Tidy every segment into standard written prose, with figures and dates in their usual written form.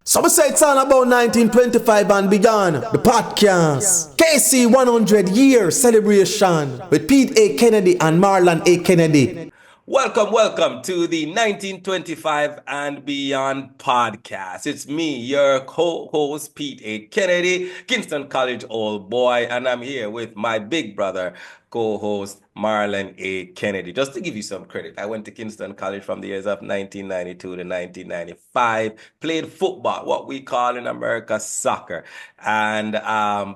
Some say it's all about 1925 and beyond. The podcast. KC 100 year celebration with Pete A. Kennedy and Marlon A. Kennedy. Welcome to the 1925 and Beyond podcast. It's me, your co-host, Pete A. Kennedy, Kingston College old boy, and I'm here with my big brother, co-host, Marlon A. Kennedy. Just to give you some credit, I went to Kingston College from the years of 1992 to 1995, played football, what we call in America soccer, and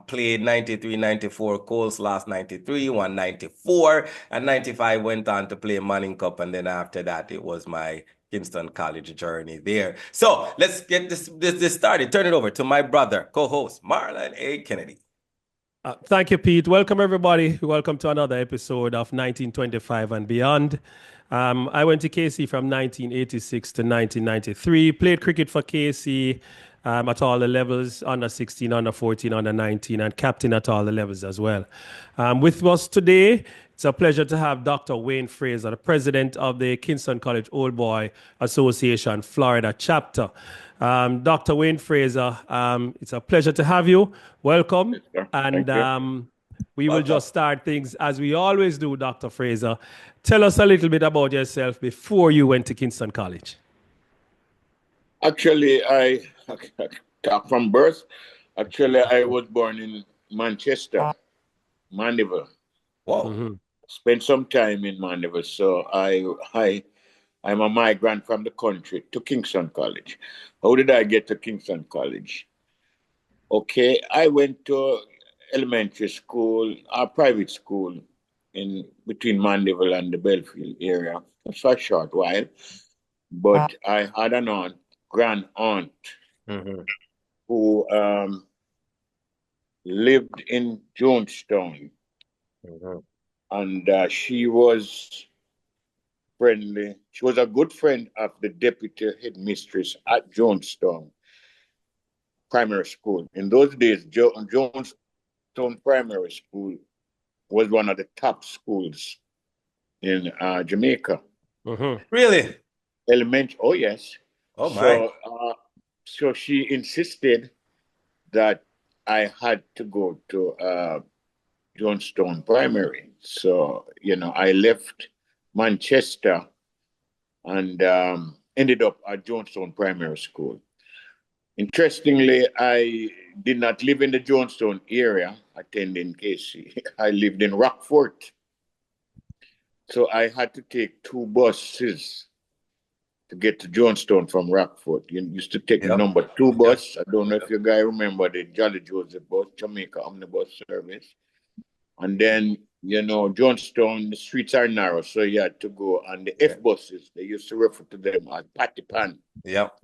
played 93, 94, Coles lost 93, won 94, and 95 went on to play Manning Cup, and then after that, it was my Kingston College journey there. So let's get this started. Turn it over to my brother, co-host, Marlon A. Kennedy. Thank you, Pete. Welcome, everybody. Welcome to another episode of 1925 and Beyond. I went to KC from 1986 to 1993, played cricket for KC at all the levels, under 16, under 14, under 19, and captain at all the levels as well. With us today, it's a pleasure to have Dr. Wayne Fraser, the president of the Kingston College Old Boy Association, Florida chapter. Dr. Wayne Fraser, it's a pleasure to have you. Welcome. Yes, and we will just start things as we always do, Dr. Fraser. Tell us a little bit about yourself before you went to Kingston College. Actually, I from birth. Actually, I was born in Manchester, Mandeville. Wow. Mm-hmm. Spent some time in Mandeville, so I'm a migrant from the country to Kingston College. How did I get to Kingston College? Okay, I went to elementary school, a private school in between Mandeville and the Belfield area for a short while. But I had an grand aunt, who lived in Jonestown. And she was friendly. She was a good friend of the deputy headmistress at Jonestown Primary School. In those days, Jonestown Primary School was one of the top schools in Jamaica. Really? Elementary, oh yes. Oh my. So she insisted that I had to go to Jonestown Primary. So, I left Manchester and ended up at Jonestown Primary School. Interestingly, I did not live in the Jonestown area attending KC. I lived in Rockfort. So I had to take two buses to get to Jonestown from Rockfort. You used to take the number 2 bus. I don't know if you guys remember the Jolly Joseph bus, Jamaica omnibus service. And then, Jonestown, the streets are narrow, so you had to go on the F buses. They used to refer to them as patty pan. Yep.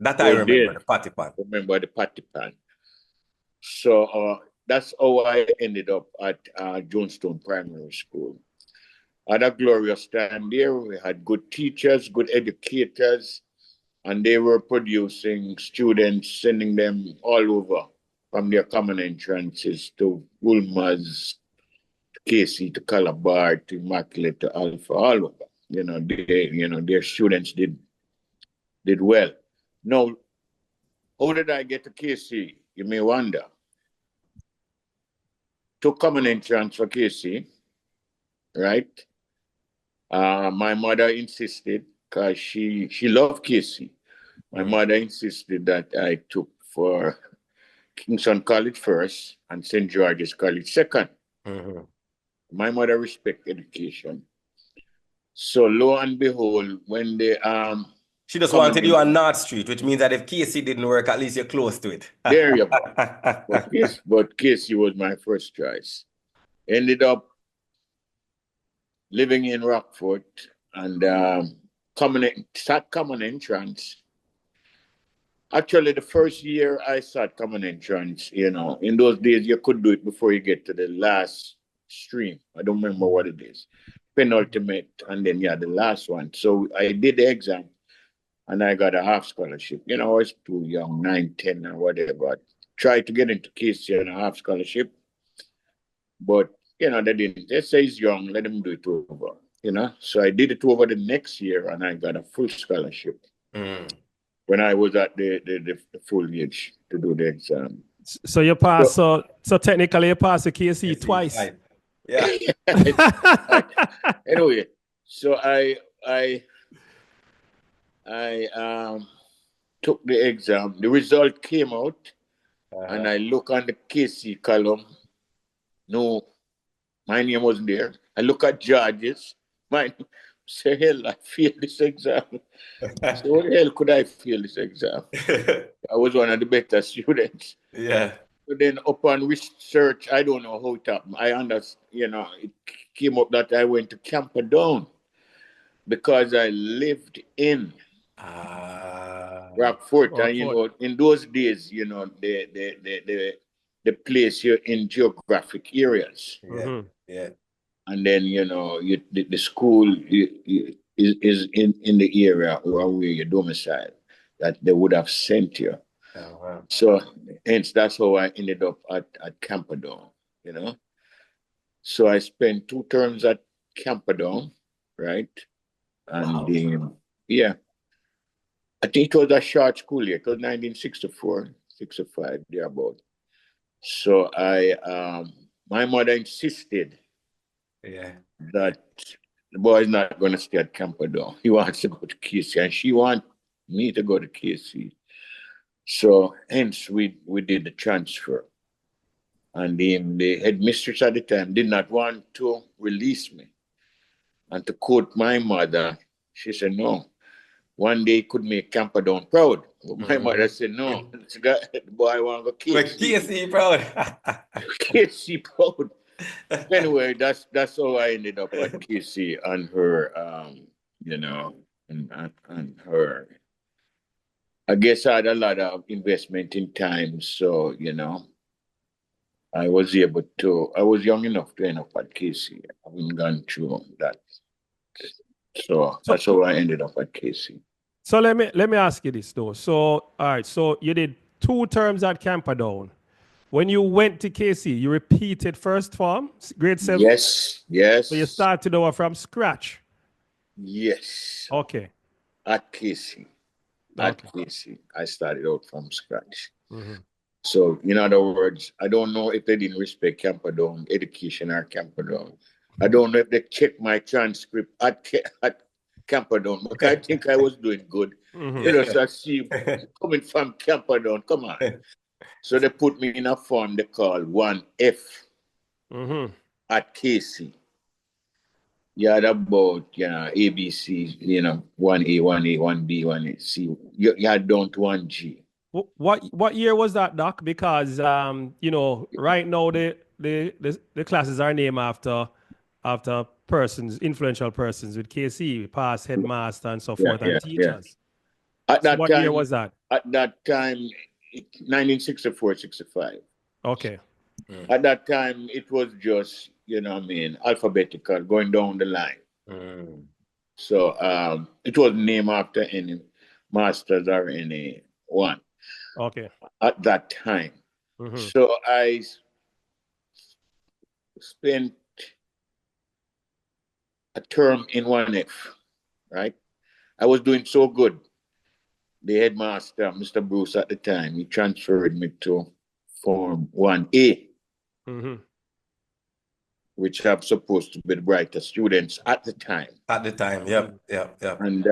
That I remember, the patty pan. Remember the patty pan. So that's how I ended up at Jonestown Primary School. I had a glorious time there. We had good teachers, good educators, and they were producing students, sending them all over from their common entrances to Woolmer's, KC, to Calabar, to Immaculate, to Alpha, all over. Their students did well. Now, how did I get to KC? You may wonder. Took common entrance for KC, right? My mother insisted, because she loved KC. My mother insisted that I took for Kingston College first and St. George's College second. My mother respected education. So lo and behold, when they she just wanted you on North Street, which means that if KC didn't work, at least you're close to it. There you go. But KC was my first choice. Ended up living in Rockfort and sat common entrance. Actually, the first year I sat common entrance, in those days you could do it before you get to the last stream. I don't remember what it is. Penultimate, and then the last one. So I did the exam and I got a half scholarship. I was too young, 9, 10 or whatever. Tried to get into KC on a half scholarship. But, they didn't. They say he's young, let him do it over. So I did it over the next year and I got a full scholarship. when I was at the full age to do the exam. So you passed. So technically you passed the KC twice. Right. Yeah. Anyway, so I took the exam. The result came out, and I look on the KC column. No, my name wasn't there. I look at George's. My say, hell, I failed this exam. So what the hell could I fail this exam? I was one of the better students. Yeah. So then upon research, I don't know how it happened. I understand, it came up that I went to Camperdown because I lived in Rockfort. And, in those days, the place you're in geographic areas. Yeah. And then, the school is in the area where you domicile that they would have sent you. Oh, wow. So hence that's how I ended up at Camperdown, So I spent 2 terms at Camperdown, right? And I think it was a short school year. It was 1964, 65, thereabout. So my mother insisted that the boy is not going to stay at Camperdown. He wants to go to KC, and she wants me to go to KC. So hence we did the transfer. And the headmistress at the time did not want to release me. And to quote my mother, she said, no, one day could make Camperdown proud. But my mother said, no, the boy want to go KC. KC proud. KC proud. Anyway, that's how I ended up at KC and her, and her. I guess I had a lot of investment in time, so I was young enough to end up at KC. I haven't gone through that. So that's how I ended up at KC. So let me ask you this though. So all right, so you did 2 terms at Camperdown. When you went to KC, you repeated first form, grade 7? Yes. So you started over from scratch? Yes. Okay. At KC. KC, I started out from scratch. Mm-hmm. So, in other words, I don't know if they didn't respect Camperdown education or Camperdown. I don't know if they checked my transcript at Camperdown, but I think I was doing good. Mm-hmm. So I see coming from Camperdown, come on. So they put me in a form they call 1F at KC. You had about, ABC, 1A, 1A, 1B, 1C. You had down to 1G. What year was that, Doc? Because, right now the classes are named after persons, influential persons with KC, past headmaster and so forth, and teachers. At that what time, year was that? At that time, 1964, 65. Okay. At that time, it was just, alphabetical, going down the line. So it was named after any masters or any one. Okay. At that time. So I spent a term in 1F, right? I was doing so good. The headmaster, Mr. Bruce, at the time, he transferred me to Form 1A, which I'm supposed to be the brightest students at the time. At the time, yep. And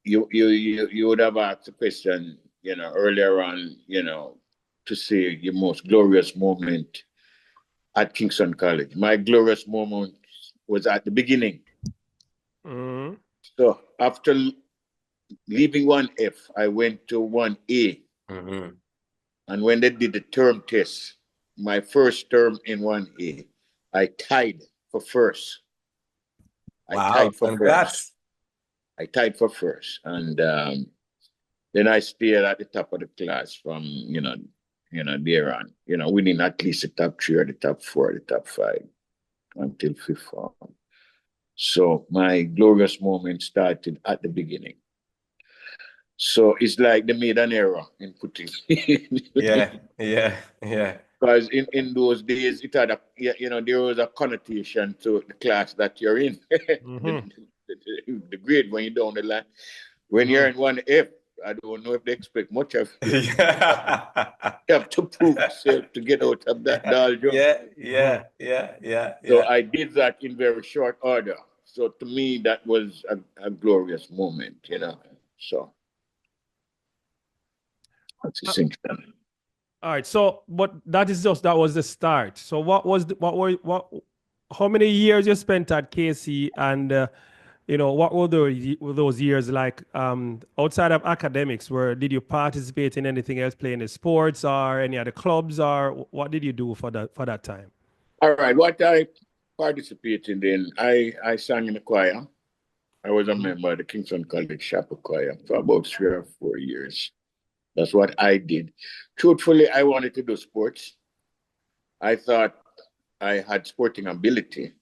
you would have asked the question, earlier on, to say your most glorious moment at KINGSTON College. My glorious moment was at the beginning. So after leaving 1F, I went to 1A. And when they did the term test, my first term in 1A, I tied for first. I tied for first. And then I stayed at the top of the class from, there on. Winning at least the top 3 or the top 4 or the top 5 until 5th form. So my glorious moment started at the beginning. So it's like they made an error in putting. Yeah. Because in those days, it had there was a connotation to the class that you're in. The grade when you're down the line. When you're in 1F, I don't know if they expect much of you. Yeah. You have to prove yourself to get out of that doldrum. Yeah. So I did that in very short order. So to me, that was a glorious moment, you know. So that's essential. All right. So, but that was the start. So, how many years you spent at KC, and what were those years like outside of academics? Did you participate in anything else, playing the sports or any other clubs, or what did you do for that time? All right, what I participated in, I sang in the choir. I was a member of the Kingston College Chapel Choir for about 3 or 4 years. That's what I did. Truthfully, I wanted to do sports. I thought I had sporting ability,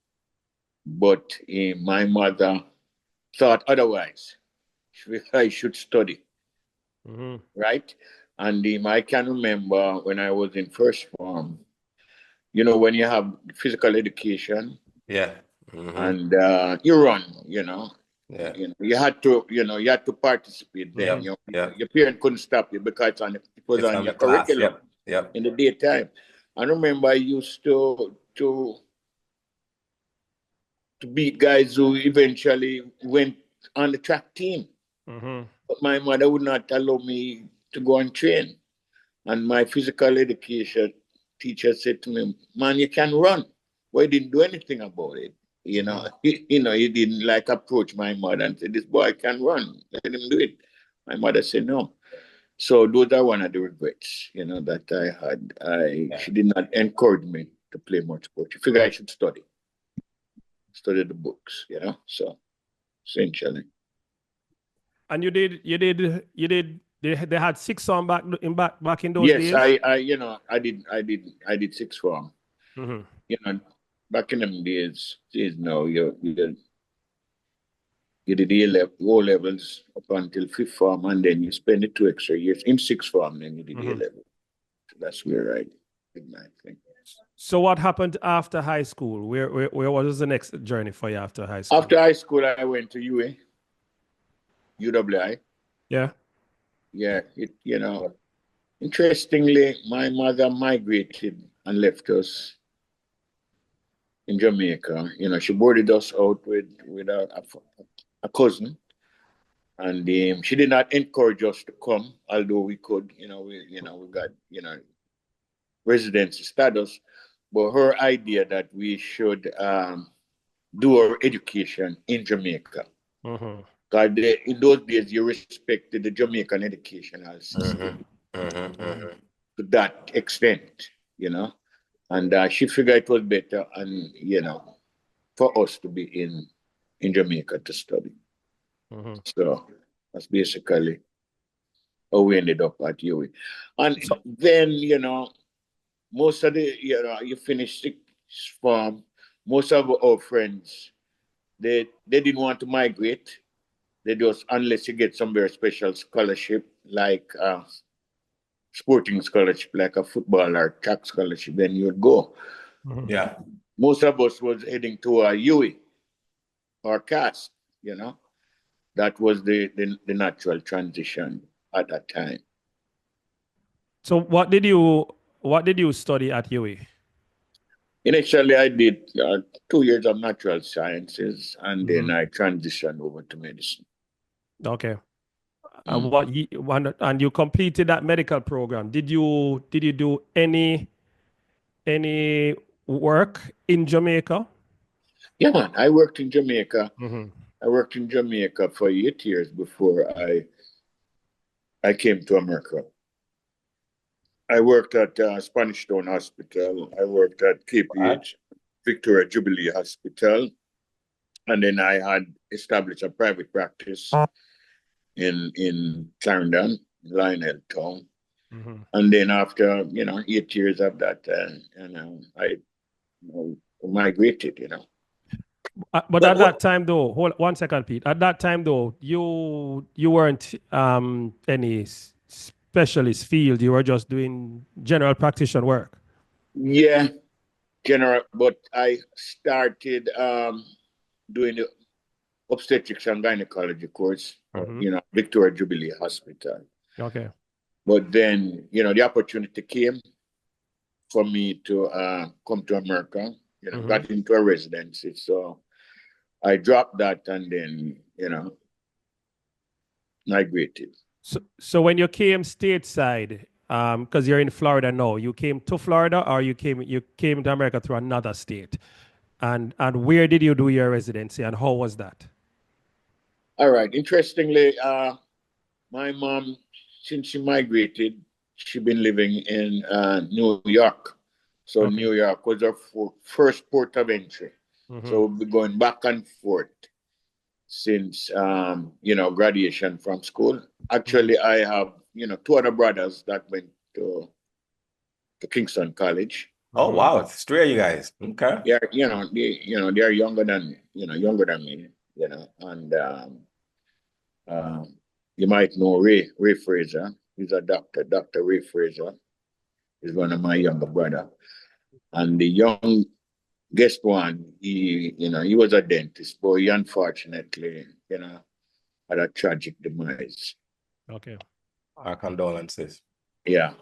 but my mother thought otherwise. I should study, right? And I can remember when I was in first form, when you have physical education, Yeah. and you run, Yeah. you had to participate then. Your parent couldn't stop you because it was on your curriculum in the daytime. I remember I used to beat guys who eventually went on the track team. But my mother would not allow me to go and train. And my physical education teacher said to me, "Man, you can run." Well, he didn't do anything about it. He didn't approach my mother and say, "This boy can run. Let him do it." My mother said no. So those are one of the regrets, that I had. She did not encourage me to play much sport. She figured I should study the books, So essentially. And you did. They had sixth form back in those days. Yes, I did sixth form. Back in them days, no, you did O levels up until fifth form, and then you spend the 2 extra years in sixth form, then you did A level. So that's where I did my thing. So what happened after high school? Where was the next journey for you after high school? After high school, I went to UWI. Yeah. Yeah, interestingly, my mother migrated and left us in Jamaica. She boarded us out with a cousin, and she did not encourage us to come, although we could. We got residency status, but her idea that we should do our education in Jamaica. Because in those days, you respected the Jamaican educational system to that extent, And she figured it was better, and for us to be in Jamaica to study. So that's basically how we ended up at UWI. And then, most of the, you finish sixth form, most of our friends, they didn't want to migrate. They just, unless you get some very special scholarship, like sporting scholarship, like a football or track scholarship, then you'd go. Yeah. Most of us was heading to a UWI or CAS, That was the natural transition at that time. So what did you study at UWI? Initially, I did 2 years of natural sciences, and then I transitioned over to medicine. Okay. And you completed that medical program. Did you do any work in Jamaica? Yeah, man. I worked in Jamaica. I worked in Jamaica for 8 years before I came to America. I worked at Spanish Town Hospital. I worked at KPH, Victoria Jubilee Hospital. And then I had established a private practice in Clarendon, Lionel Town. And then after, 8 years of that, I migrated, But at that time, though, hold 1 second, Pete. At that time, though, you weren't any specialist field. You were just doing general practitioner work. Yeah, general. But I started doing obstetrics and gynecology course, Victoria Jubilee Hospital. Okay. But then, the opportunity came for me to come to America, got into a residency. So I dropped that and then, migrated. So when you came stateside, because you're in Florida now, you came to Florida or you came to America through another state? And where did you do your residency and how was that? All right. Interestingly, my mom, since she migrated, she been living in New York. So New York was her first port of entry. So we'll be going back and forth since, graduation from school. Actually, I have, two other brothers that went to Kingston College. Oh, wow. It's three of you guys. Okay. Yeah, they're younger than me, and you might know Ray Fraser. He's a doctor. Dr. Ray Fraser is one of my younger brother. And the youngest one, he was a dentist, but he unfortunately, had a tragic demise. Okay. Our condolences. Yeah.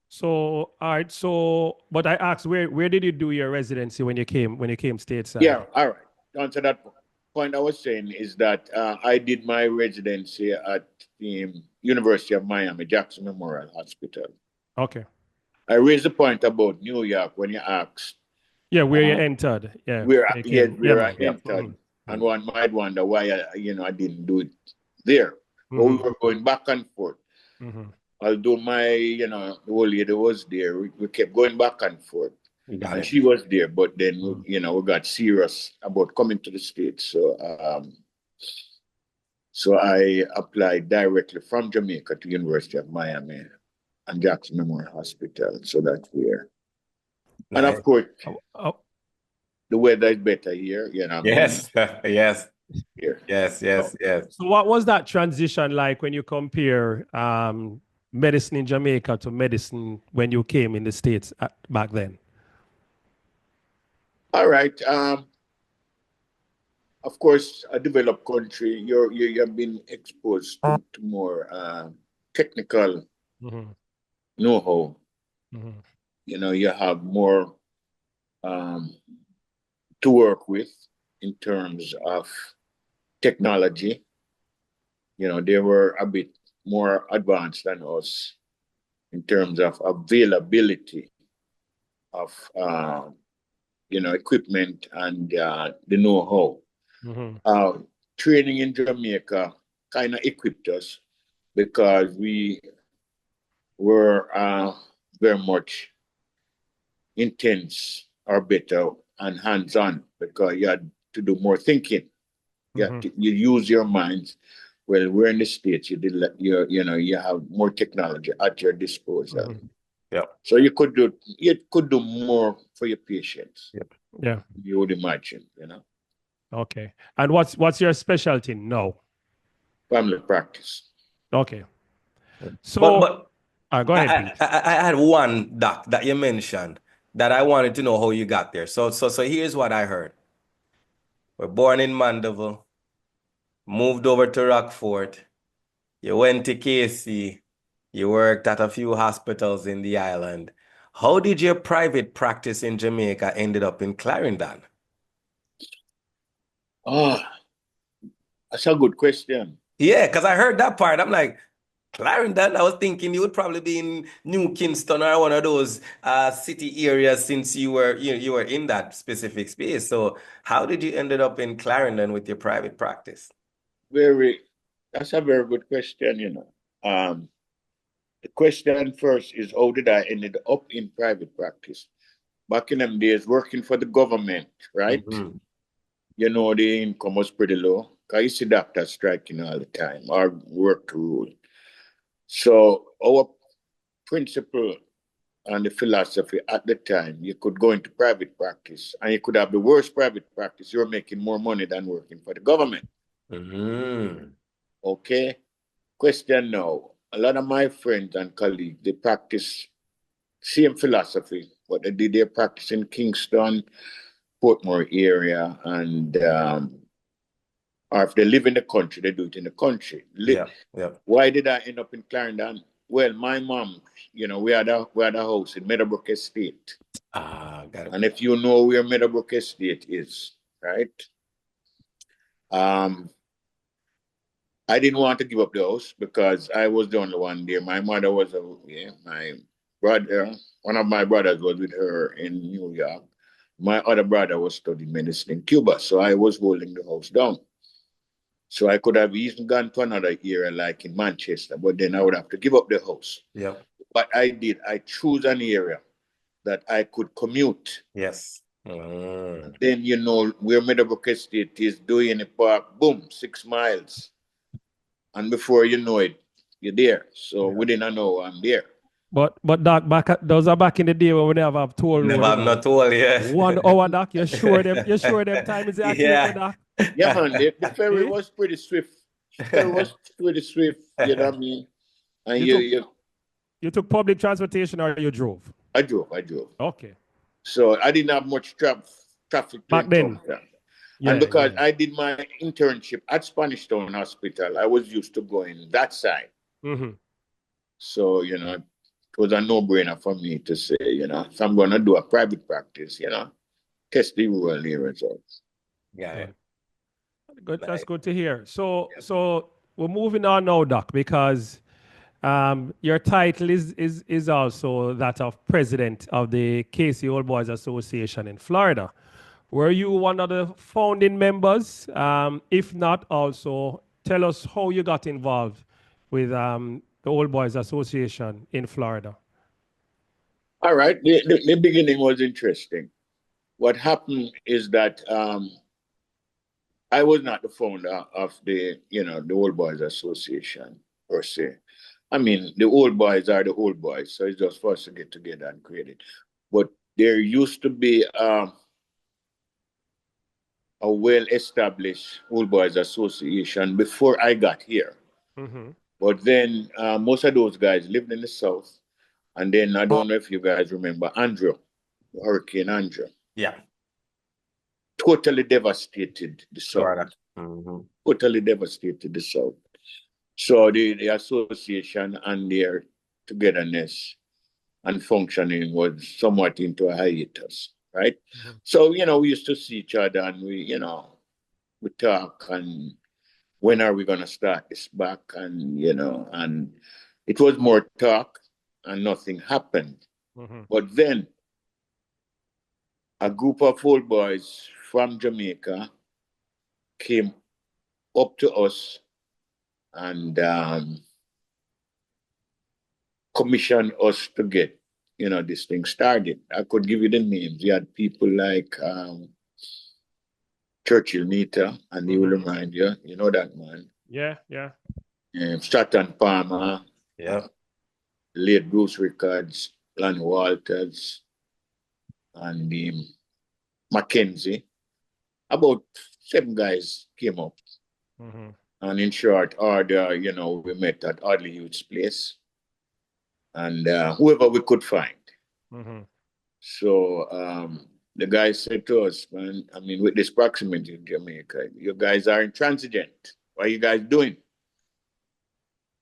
So, all right. So, but I asked, where did you do your residency when you came stateside? Yeah. All right. To answer that point, I was saying is that I did my residency at the University of Miami, Jackson Memorial Hospital. Okay. I raised the point about New York when you asked. Yeah, where you entered. Yeah. Where I entered. And one might wonder why I didn't do it there. But we were going back and forth. Although my, the old lady was there, we kept going back and forth. And she was there, but then, we got serious about coming to the States. So I applied directly from Jamaica to University of Miami and Jackson Memorial Hospital. So that's where. Nice. And of course, the weather is better here. Yes, yes. Here. Yes. So what was that transition like when you compare medicine in Jamaica to medicine when you came in the States back then? All right. Of course, a developed country, you have been exposed to more technical know-how. You have more to work with in terms of technology. They were a bit more advanced than us in terms of availability of equipment and the know-how. Training in Jamaica kind of equipped us because we were very much intense or better and hands-on because you had to do more thinking. You use your minds. Well, we're in the States. You have more technology at your disposal. Yeah. So you could do more for your patients. Yeah. You would imagine, Okay. And what's your specialty now? Family practice. Okay. So but go ahead, Pete. I had one doc that you mentioned that I wanted to know how you got there. So here's what I heard. We're born in Mandeville, moved over to Rockfort. You went to KC. You worked at a few hospitals in the island. How did your private practice in Jamaica ended up in Clarendon? Oh, that's a good question. Yeah, because I heard that part. I'm like, Clarendon, I was thinking you would probably be in New Kingston or one of those city areas since you were in that specific space. So how did you ended up in Clarendon with your private practice? That's a very good question, The question first is how did I ended up in private practice? Back in them days, working for the government, right? The income was pretty low. Because you see doctors striking all the time, or work rule. So our principle and the philosophy at the time, you could go into private practice and you could have the worst private practice. You're making more money than working for the government. Okay. Question now. A lot of my friends and colleagues, they practice same philosophy, but they did their practice in Kingston, Portmore area, and or if they live in the country, they do it in the country. Yeah. Why did I end up in Clarendon? Well, my mom, we had a house in Meadowbrook Estate. Got it. And if you know where Meadowbrook Estate is, right? I didn't want to give up the house because I was the only one there. My mother was my brother, one of my brothers was with her in New York. My other brother was studying medicine in Cuba, so I was holding the house down. So I could have even gone to another area like in Manchester, but then I would have to give up the house. Yeah. But I did. I chose an area that I could commute. Yes. Then, where Meadowbrook Estate is, doing a park, boom, 6 miles. And before you know it, you're there. So within an hour, I'm there. But Doc, those are back in the day when we never have toll road. Never have no toll, yeah. 1 hour, Doc. You're sure them time is accurate, Doc? Yeah, man. The ferry was pretty swift. You know what I mean? And you took public transportation or you drove? I drove. Okay. So I didn't have much traffic back then. And because I did my internship at Spanish Town Hospital, I was used to going that side. Mm-hmm. So, it was a no-brainer for me to say, if I'm going to do a private practice, test the rural results. Yeah. Good. That's good to hear. So we're moving on now, Doc, because your title is also that of president of the KC Old Boys Association in Florida. Were you one of the founding members? If not, also tell us how you got involved with the Old Boys Association in Florida. All right. The beginning was interesting. What happened is that I was not the founder of the Old Boys Association per se. I mean, the old boys are the old boys, so it's just for us to get together and create it. But there used to be a well-established Old Boys Association before I got here. Mm-hmm. But then most of those guys lived in the South. And then I don't know if you guys remember Hurricane Andrew. Yeah. Totally devastated the South. Mm-hmm. Totally devastated the South. So the association and their togetherness and functioning was somewhat into a hiatus, right? Mm-hmm. So, we used to see each other and we talk and when are we going to start this back? And, and it was more talk and nothing happened. Mm-hmm. But then a group of old boys from Jamaica came up to us and commissioned us to get, this thing started. I could give you the names. You had people like Churchill Nita, and he will remind you, that man. Yeah. Stratton Palmer. Yeah. Late Bruce Rickards, Lonnie Walters, and Mackenzie. About 7 guys came up. Mm-hmm. And in short order, we met at Audley Youth's place. And whoever we could find. Mm-hmm. So the guy said to us, man, I mean, with this proximity in Jamaica, you guys are intransigent. What are you guys doing?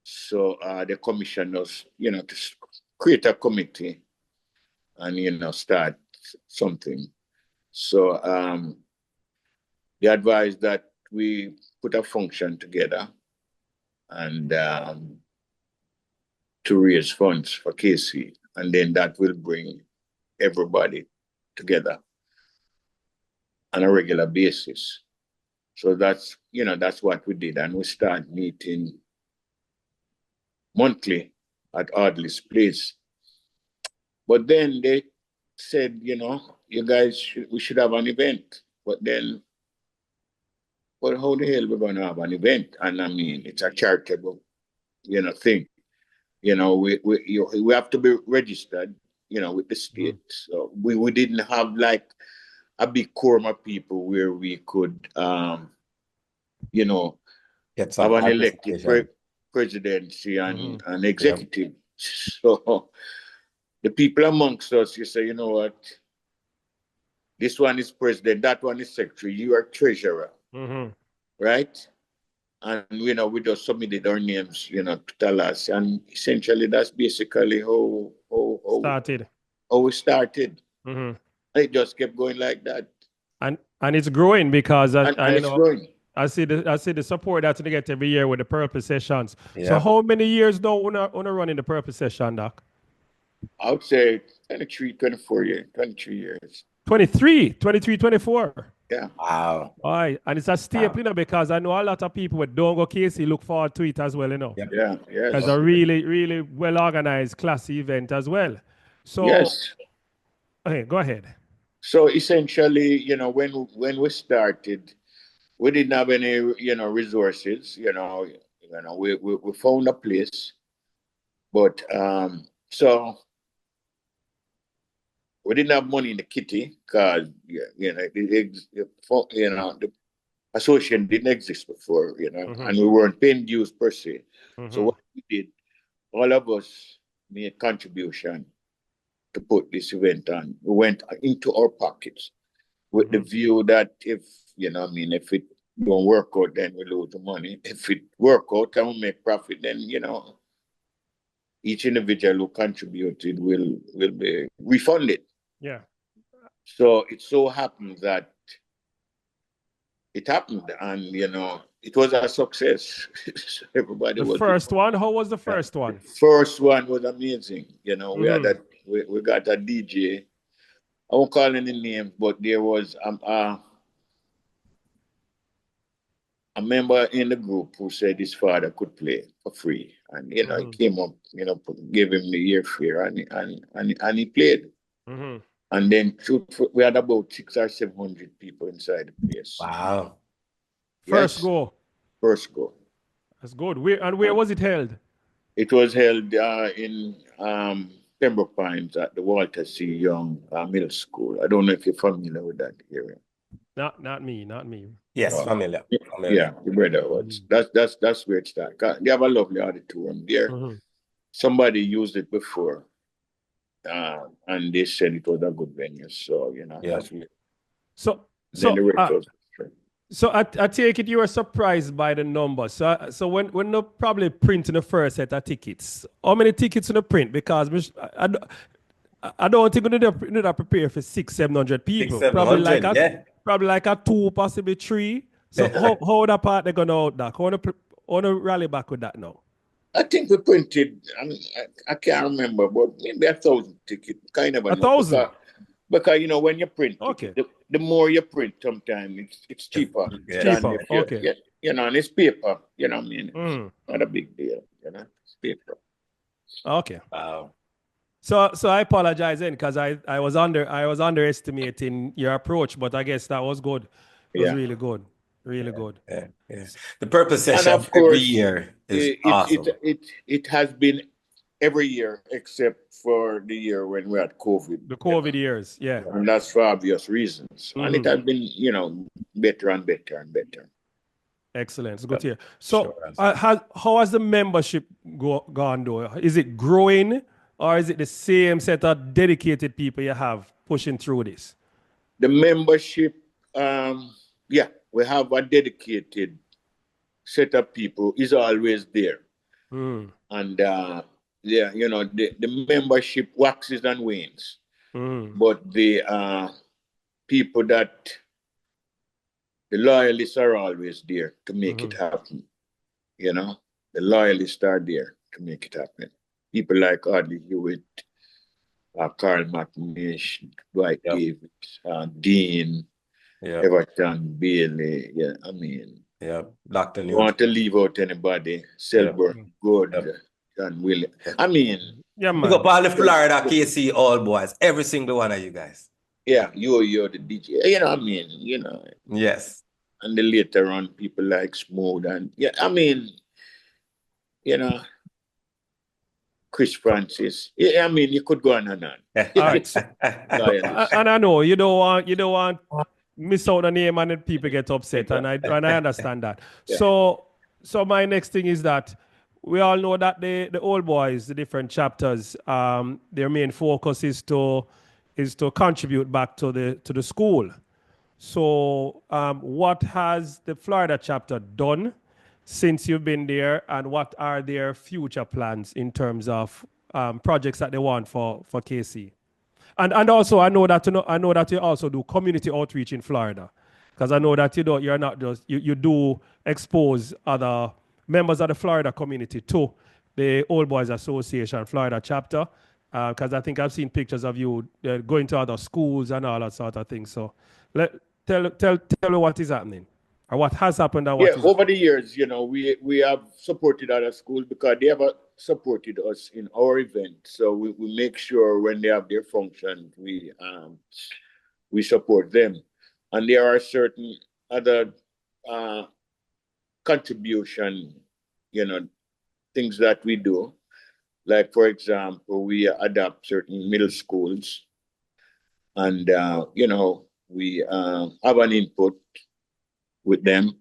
So they commissioned us, to create a committee and, start something. So they advised that we put a function together and to raise funds for KC, and then that will bring everybody together on a regular basis. So that's what we did, and we started meeting monthly at Audley's place. But then they said, you guys, we should have an event. But then, well, how the hell are we going to have an event? And I mean, it's a charitable, thing. We have to be registered, with the state. So we didn't have like a big quorum of people where we could, have an elected presidency and an executive. Yeah. So the people amongst us, you say, you know what? This one is president, that one is secretary, you are treasurer, right? And, we just submitted our names, to tell us. And essentially, that's basically how we started. It just kept going like that. And it's growing because it's growing. I see the support that they get every year with the purpose sessions. Yeah. So how many years now on running the purpose session, Doc? I would say 23 years. 23, 24. Yeah. Wow. All right. And it's a staple, because I know a lot of people with don't go KC look forward to it as well, Yeah. Yes. It's a really, really well organized classy event as well. So yes. Okay, go ahead. So essentially, when we started, we didn't have any, resources. We found a place, but so we didn't have money in the kitty because the association didn't exist before, and we weren't paying dues per se. So what we did, all of us made contribution to put this event on. We went into our pockets with the view that if it don't work out, then we lose the money. If it work out and we make profit, then each individual who contributed will be refunded. Yeah. So it so happened that it happened, and it was a success. Everybody the was first one. How was the first one? The first one was amazing. We had that. We got a DJ. I won't call any names, but there was a member in the group who said his father could play for free, and he came up, gave him the airfare, and he played. And then we had about 600 or 700 people inside the place. Wow! First go. That's good. Where was it held? It was held in Pembroke Pines at the Walter C. Young Middle School. I don't know if you're familiar with that area. Not me. Yes, familiar. Yeah, the brother was. That's where it started. They have a lovely auditorium there. Somebody used it before, and they said it was a good venue. So that's weird. So I take it you were surprised by the number. So when they probably printing the first set of tickets, how many tickets in the print? Because I don't think we need to prepare for 600-700 people. 600-700, probably like a 2, possibly 3. So how that part they gonna out that? How wanna rally back with that now? I think we printed. I can't remember, but maybe 1,000 tickets. Kind of 1,000. Because when you print, okay, the more you print, sometimes it's cheaper. Cheaper, okay. And it's paper. What I mean? Not a big deal. It's paper. Okay. Wow. So I apologize then because I was underestimating your approach, but I guess that was good. It was really good. Really good. Yeah. The purpose session every year is awesome. It has been every year except for the year when we had COVID. The COVID years, yeah. And that's for obvious reasons. And it has been, better and better and better. Excellent. It's good to hear. So how has the membership gone though? Is it growing or is it the same set of dedicated people you have pushing through this? The membership, we have a dedicated set of people is always there. And the membership waxes and wanes. But the people that the loyalists are always there to make it happen. The loyalists are there to make it happen. People like Audley Hewitt, Carl McNish, Dwight Davis, Dean, Everton, Bailey. Dr. You want to leave out anybody? Selberg, Good, and William. Man. Pick up all the Florida KC all boys, every single one of you guys. Yeah, you're the DJ. Yes. And then later on, people like Smooth and Chris Francis. You could go on and on. All right. And I know you don't want miss out the name and then people get upset, and I understand that. Yeah. So my next thing is that we all know that the old boys, the different chapters, their main focus is to is to contribute back to the school. So what has the Florida chapter done since you've been there, and what are their future plans in terms of projects that they want for KC? And also, I know that you also do community outreach in Florida, because I know that you're not just you do expose other members of the Florida community to the Old Boys Association Florida chapter, because I think I've seen pictures of you going to other schools and all that sort of thing. So tell me what is happening, or what has happened, and what is over the years, we have supported other schools because they have supported us in our event. So we make sure when they have their functions, we support them. And there are certain other contribution, things that we do. Like, for example, we adopt certain middle schools, and we have an input with them.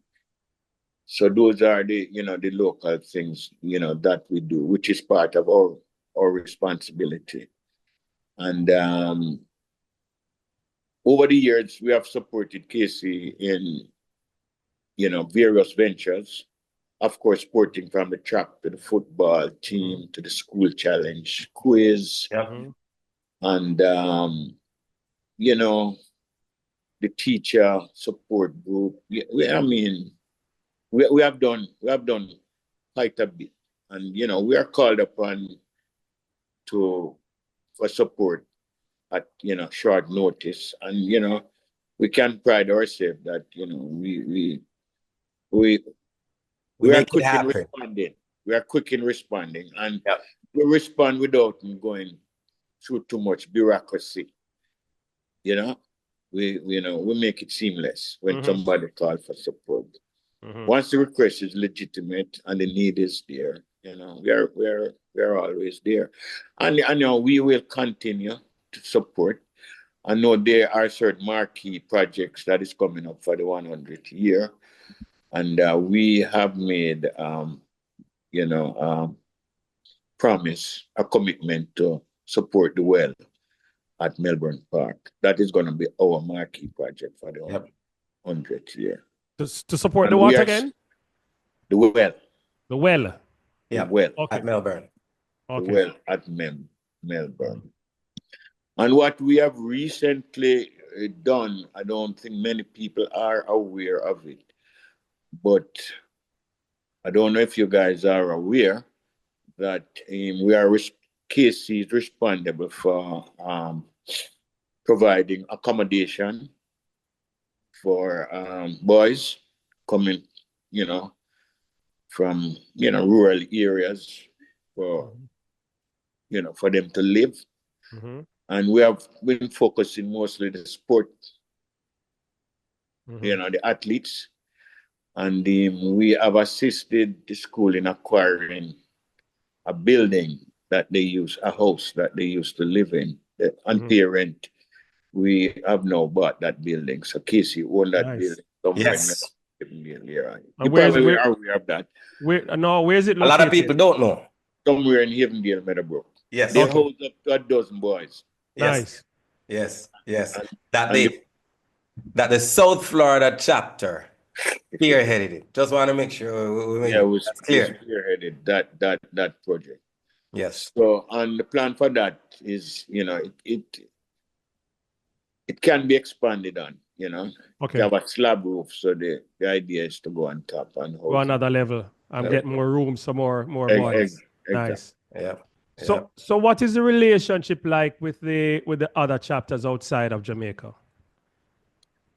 So those are the the local things that we do, which is part of our responsibility. And over the years, we have supported KC in various ventures. Of course, sporting from the track to the football team to the school challenge quiz, and the teacher support group. We have done quite a bit, and we are called upon for support at short notice, and we can pride ourselves that we are quick in responding. We are quick in responding, and we respond without going through too much bureaucracy. We make it seamless when somebody calls for support. Once the request is legitimate and the need is there, we are always there, and we will continue to support. I know there are certain marquee projects that is coming up for the 100th year, and we have made promise, a commitment to support the well at Melbourne Park. That is going to be our marquee project for the 100th year. To support the what again? The well. The well. Yeah, well at Melbourne. Okay. The well at Melbourne. And what we have recently done, I don't think many people are aware of it, but I don't know if you guys are aware that KC is responsible for providing accommodation for boys coming, from rural areas for them to live. And we have been focusing mostly the sport, the athletes, and we have assisted the school in acquiring a building that they use, a house that they used to live in. And parent, we have now bought that building. So KC owned that building. Yes. You probably are aware of that. Where is it located? A lot of people don't know. Somewhere in Havendale, Meadowbrook. Yes. They hold up to a dozen boys. Nice. Yes. That the South Florida chapter spearheaded it. Just want to make sure we make it was clear. Spearheaded that project. Yes. So, and the plan for that is, it can be expanded on, Okay. You have a slab roof, so the idea is to go on top and go another level. I'm getting more room, some more boys. Nice. Yeah. So what is the relationship like with the other chapters outside of Jamaica?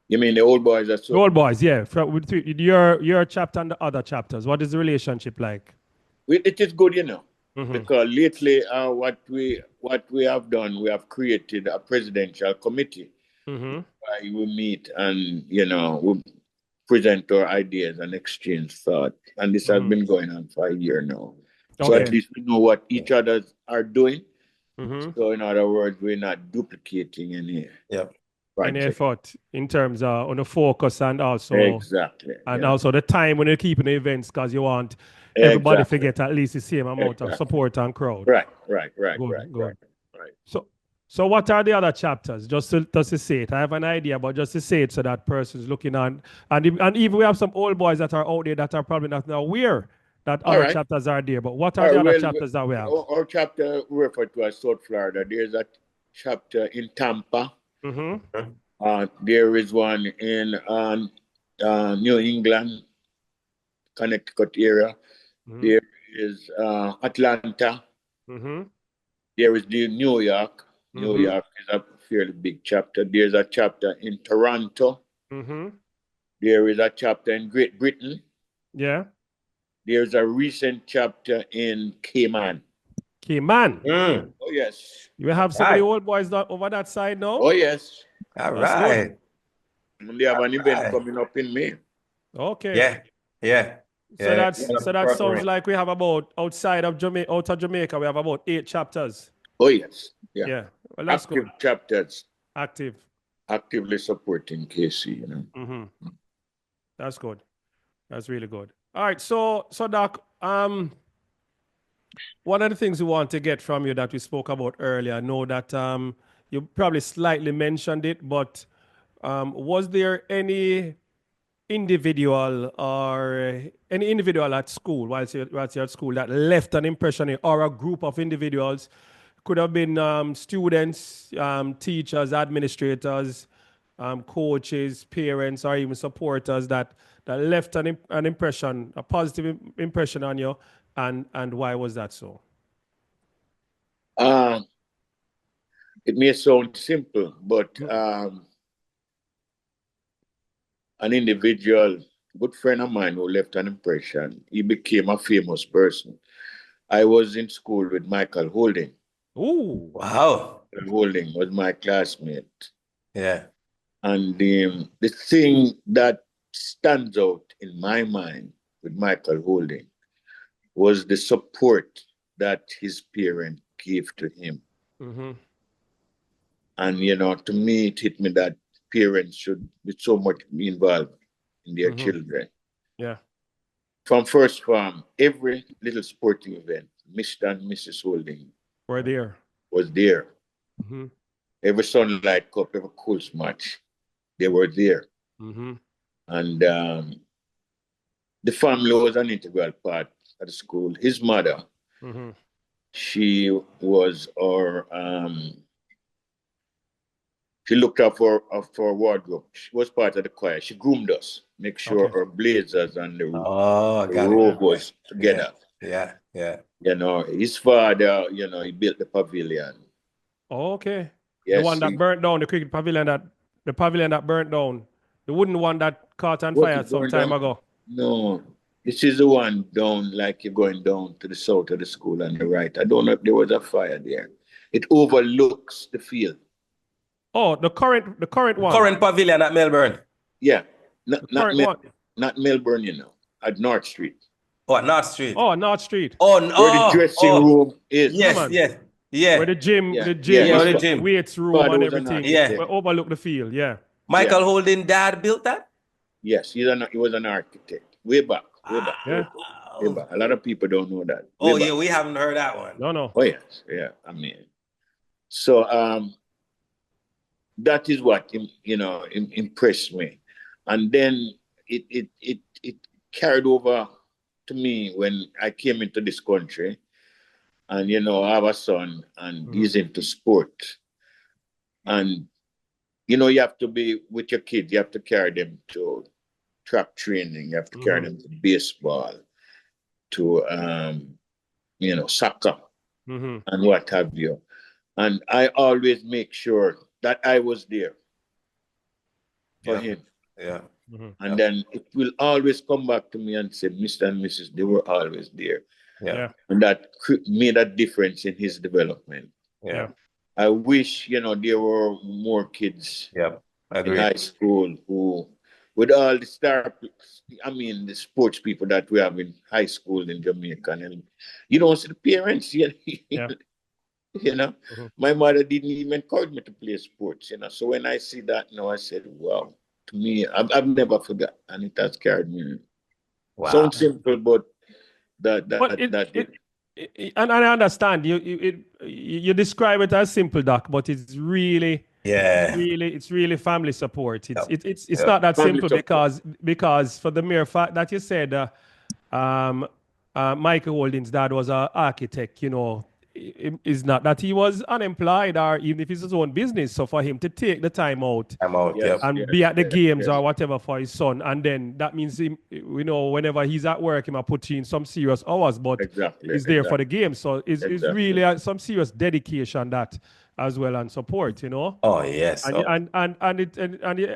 You mean the Old Boys? The Old Boys, yeah. With your chapter and the other chapters, what is the relationship like? It is good, because lately what we have done, we have created a presidential committee. We meet and we present our ideas and exchange thought, and this has been going on for a year now. So at least we know what each other are doing. So in other words, we're not duplicating any effort in terms of on the focus and also also the time when you're keeping the events, because you want everybody to get at least the same amount of support and crowd. Right. Good. So what are the other chapters? Just to say it. I have an idea, but just to say it so that person's looking on. And even we have some old boys that are out there that are probably not now aware that All other right. chapters are there. But what All are the right, other well, chapters that we have? our chapter referred to as South Florida. There's a chapter in Tampa. There is one in New England, Connecticut area. There is Atlanta. There is New York. New York is a fairly big chapter. There's a chapter in Toronto. There is a chapter in Great Britain. Yeah. There's a recent chapter in Cayman. Cayman. Oh, yes. You have so many old boys over that side now? Oh, yes. All That's right. good. And they have an event coming up in May. Okay. Yeah. So that sounds like we have about out of Jamaica, we have about 8 chapters. Oh, yes. Yeah. Yeah. Well, that's Active good. chapters. Actively supporting KC, you know. That's good. That's really good. All right. So Doc, one of the things we want to get from you that we spoke about earlier, I know that you probably slightly mentioned it, but was there any individual at school, whilst you're at school, that left an impression in, or a group of individuals, could have been students, teachers, administrators, coaches, parents, or even supporters that left an impression, a positive impression on you, and why was that so? It may sound simple, but an individual, good friend of mine who left an impression, he became a famous person. I was in school with Michael Holding. Ooh, wow. Holding was my classmate. Yeah. And the thing that stands out in my mind with Michael Holding was the support that his parents gave to him. And, you know, to me, it hit me that parents should be so much involved in their children. Yeah. From first farm, every little sporting event, Mr. and Mrs. Holding was there. Every Sunlight Cup, every Colts match, they were there. And the family was an integral part of the school. His mother, she was our she looked up for wardrobe. She was part of the choir. She groomed us, make sure our blazers and the robe was together. Yeah. You know, his father, you know, he built the pavilion. Okay. Yes, the one that burnt down, the cricket pavilion that burnt down. The wooden one that caught on fire some time ago. No. This is the one down, like you're going down to the south of the school on the right. I don't know if there was a fire there. It overlooks the field. Oh, the current one. Current pavilion at Melbourne. Yeah. Not Melbourne, you know. At North Street. Oh, at North Street. Oh, North Street. Where the dressing room is. Yes. Yeah. Where the gym, weights room and everything. Yeah. Where overlook the field. Yeah. Michael Holding dad built that? Yes, he was an architect. Way back. Yeah. Way back. A lot of people don't know that. Yeah, we haven't heard that one. No. Oh yes, yeah. I mean, so that is what impressed me, and then it carried over to me when I came into this country, and I have a son, and he's into sport, and you have to be with your kids. You have to carry them to track training. You have to carry them to baseball, to soccer, and what have you. And I always make sure that I was there for him. Yeah. And then it will always come back to me and say, Mr. and Mrs., they were always there. Yeah. And that made a difference in his development. Yeah. I wish, there were more kids in high school who, with all the the sports people that we have in high school in Jamaica, and you don't see the parents, my mother didn't even encourage me to play sports, So when I see that now, I said, wow, to me, I've never forgot, and it has carried me. Wow. Sounds simple, but and I understand you describe it as simple, Doc, but it's really, it's really family support. It's not that Family simple support. because for the mere fact that you said Michael Holding's dad was an architect, you know, is not that he was unemployed or even if it's his own business. So for him to take the time out I'm out. Yes, Yep. and be at the games yes. or whatever for his son, and then that means him, you know, whenever he's at work, he might put in some serious hours, but Exactly. he's there for the game. So it's Exactly. really some serious dedication that as well and support, you know. Oh yes. And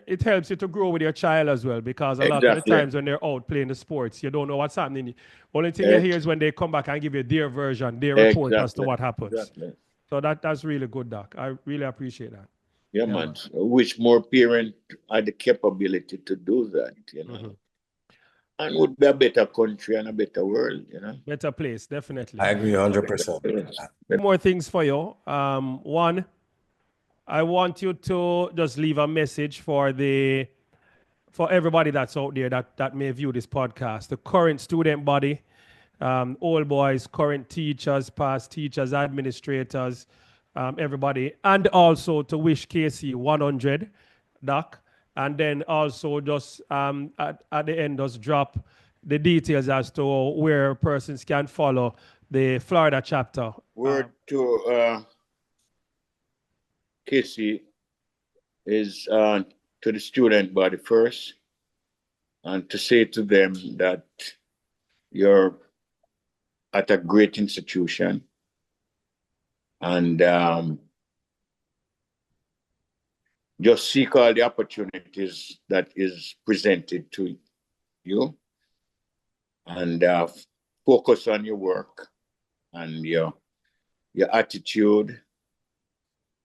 it helps you to grow with your child as well, because a lot of the Exactly. times when they're out playing the sports, you don't know what's happening. Only thing you hear is when they come back and give you their version, their report as to Exactly. what happens. Exactly. So that's really good, Doc. I really appreciate that. Yeah, Yeah, man. man. So which more parent had the capability to do that, you know? And would be a better country and a better world, you know? Better place, definitely. I agree 100%. More things for you. One, I want you to just leave a message for everybody that's out there that may view this podcast, the current student body, old boys, current teachers, past teachers, administrators, everybody, and also to wish KC 100, Doc, and then also just at the end just drop the details as to where persons can follow the Florida chapter. Word to Casey is to the student body first, and to say to them that you're at a great institution, and just seek all the opportunities that is presented to you, and focus on your work and your attitude.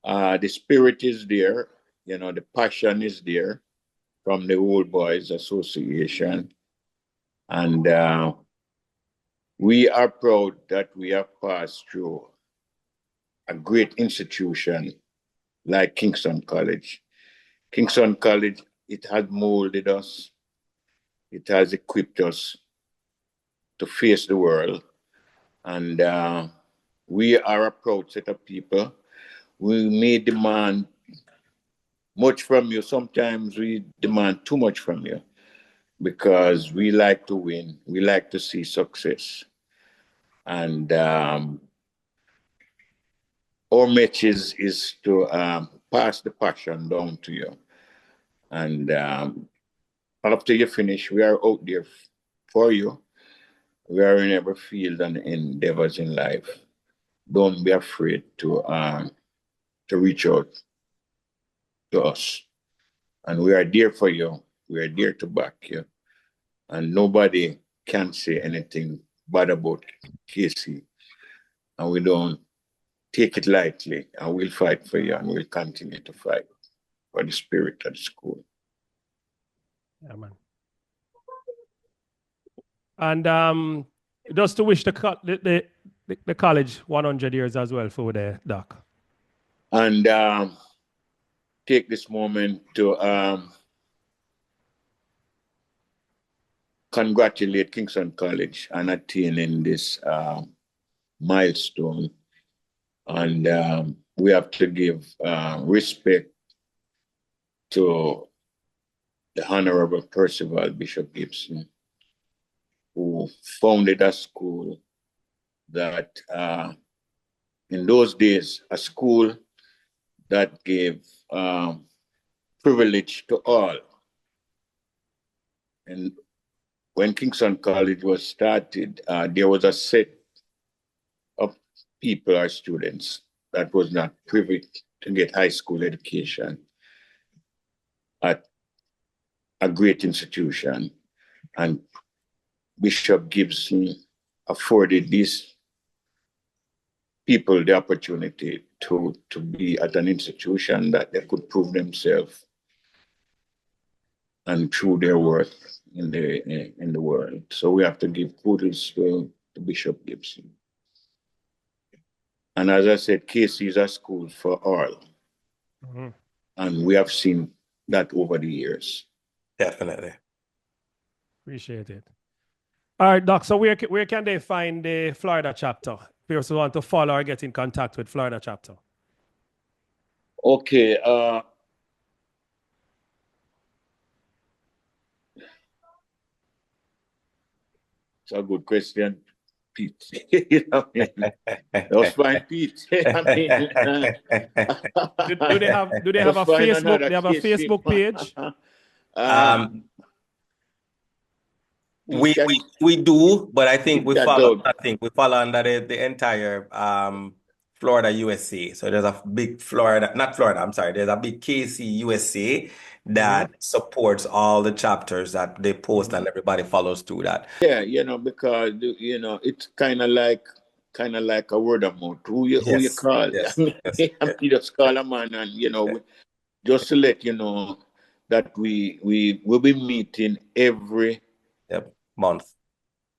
The spirit is there, you know, the passion is there from the Old Boys Association. And we are proud that we have passed through a great institution like Kingston College. Kingston College, it has molded us, it has equipped us to face the world. And we are a proud set of people. We may demand much from you. Sometimes we demand too much from you because we like to win. We like to see success. And our message is to pass the passion down to you. And after you finish, we are out there for you. We are in every field and endeavors in life. Don't be afraid to reach out to us. And we are there for you. We are there to back you. And nobody can say anything bad about KC. And we don't take it lightly. And we'll fight for you, and we'll continue to fight for the spirit of the school. Yeah, man. And just to wish the college 100 years as well for the Doc. And take this moment to congratulate Kingston College on attaining this milestone. And we have to give respect to the Honorable Percival Bishop Gibson, who founded a school that in those days, a school that gave privilege to all. And when Kingston College was started, there was a set of people or students that was not privy to get high school education at a great institution. And Bishop Gibson afforded these people the opportunity to be at an institution that they could prove themselves and prove their worth in the world. So we have to give kudos to Bishop Gibson. And as I said, KC is a school for all. Mm-hmm. And we have seen that over the years. Definitely. Appreciate it. All right, Doc. So where can they find the Florida chapter? People want to follow or get in contact with Florida chapter. Okay. It's a good question, Pete. You know, that was fine, Pete. I mean, do they have a Facebook? They have a Facebook page. We do, but I think we follow. I think we follow under the entire Florida USA. So there's a big there's a big KC USA that supports all the chapters that they post, and everybody follows through that. Yeah, because it's kind of like a word of mouth. Who you call? Yes, you just call a man, and just to let you know that we will be meeting every month.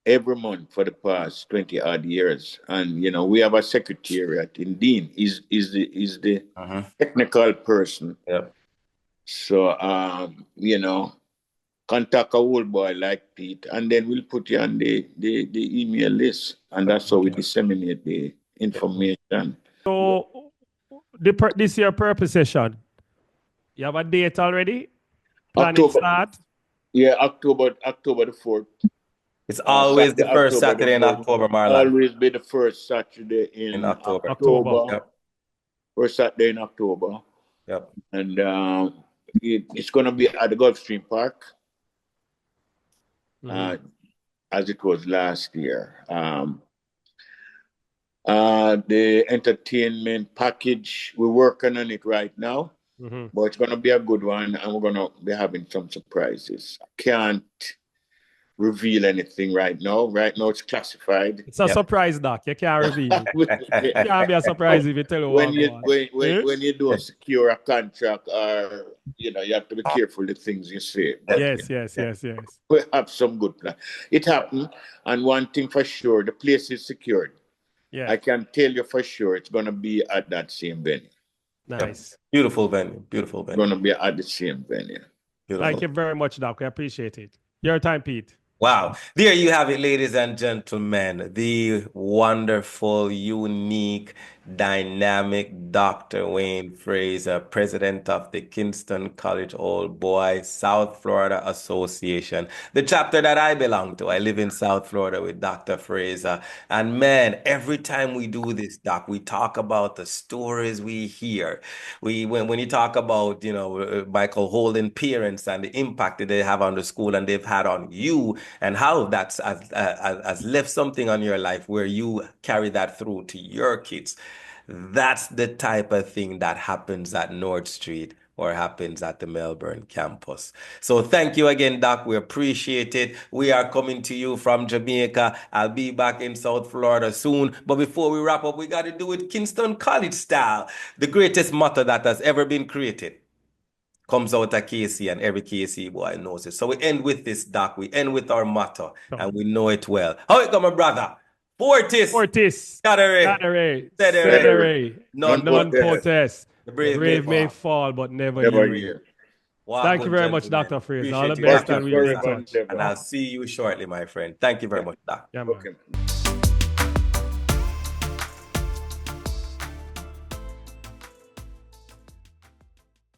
Every month for the past 20 odd years, and we have a secretariat. In Dean is the technical person. Yep. So contact a old boy like Pete, and then we'll put you on the email list, and that's how we disseminate the information. So this year purpose session, you have a date already? Planning start? Yeah, October the 4th. It's always the first Saturday in October, Marlon. Always be the first Saturday in October. Yep. First Saturday in October. Yep. And it's going to be at the Gulfstream Park, as it was last year. The entertainment package, we're working on it right now, but it's going to be a good one, and we're going to be having some surprises. I can't reveal anything right now. Right now, it's classified. It's a surprise, Doc. You can't reveal. It can't be a surprise if you tell when you do secure a contract, or you have to be careful the things you say. But, yes. We have some good plan. It happened, and one thing for sure, the place is secured. Yeah, I can tell you for sure, it's going to be at that same venue. Nice, beautiful venue. It's going to be at the same venue. Beautiful. Thank you very much, Doc. We appreciate it. Your time, Pete. Wow. There you have it, ladies and gentlemen. The wonderful, unique, dynamic Dr. Wayne Fraser, president of the Kingston College Old Boy South Florida Association, the chapter that I belong to. I live in South Florida with Dr. Fraser. And man, every time we do this, Doc, we talk about the stories we hear. When you talk about, Michael Holden parents and the impact that they have on the school and they've had on you, and how that's has left something on your life where you carry that through to your kids. That's the type of thing that happens at North Street or happens at the Melbourne campus. So thank you again, Doc. We appreciate it. We are coming to you from Jamaica. I'll be back in South Florida soon. But before we wrap up, we got to do it Kingston College style. The greatest motto that has ever been created comes out of KC, and every KC boy knows it. So we end with this, Doc. We end with our motto, and we know it well. How it come, my brother? Fortis. Cadere. CEDRE. None Potest. The brave may fall, but never you. Wow, thank you very much, Dr. Fraser. All the best, and we'll be in touch. And I'll see you shortly, my friend. Thank you very much, Doc. Yeah, man. Okay.